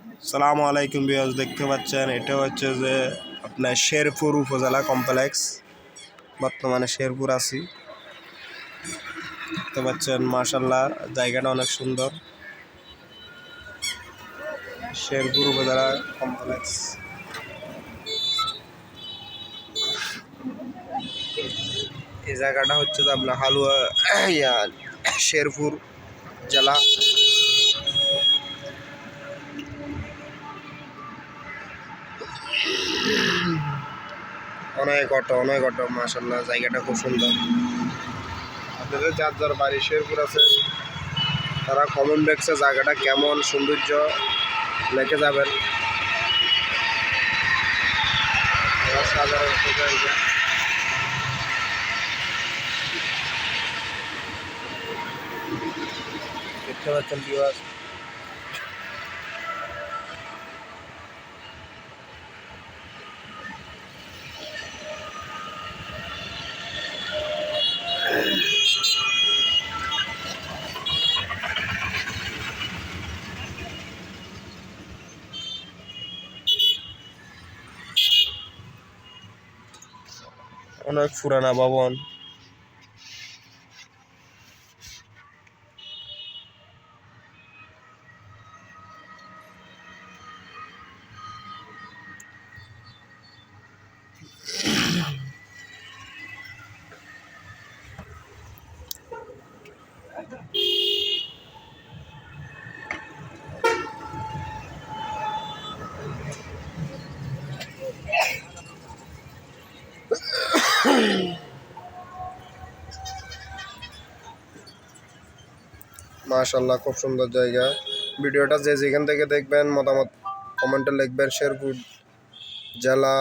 আসসালামু আলাইকুম ভিউয়ার্স, দেখতে পাচ্ছেন এটা হচ্ছে যে আপনার শেরপুর উপজেলা কমপ্লেক্স। বর্তমানে শেরপুর আছি। দেখতে পাচ্ছেন মাশাআল্লাহ জায়গাটা অনেক সুন্দর। শেরপুর উপজেলা কমপ্লেক্স। এই জায়গাটা হচ্ছে যে আপনার হালুয়া শেরপুর জেলা। অনেক অটো মাশাআল্লাহ জায়গাটা খুব সুন্দর। আপনাদের যার যার বাড়ি শেরপুর আছে তারা কমেন্ট বক্সে জায়গাটা কেমন সৌন্দর্য লিখে যাবেন। সাধারণ দেখতে পাচ্ছেন ভিউয়ার্স, অনেক পুরানা ভবন। মাশাআল্লাহ খুব সুন্দর জায়গা। ভিডিওটা যে যেখান থেকে দেখবেন মতামত কমেন্টে লিখবেন। শেরপুর জেলা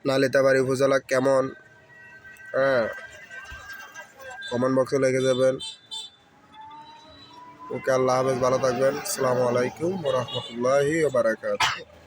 নালিতাবাড়ি উপজেলা কেমন, কমেন্ট বক্সে লিখে যাবেন। ওকে, আল্লাহ হাফেজ, ভালো থাকবেন। আসসালামু আলাইকুম ওয়া রাহমাতুল্লাহি ওয়া বারাকাতুহু।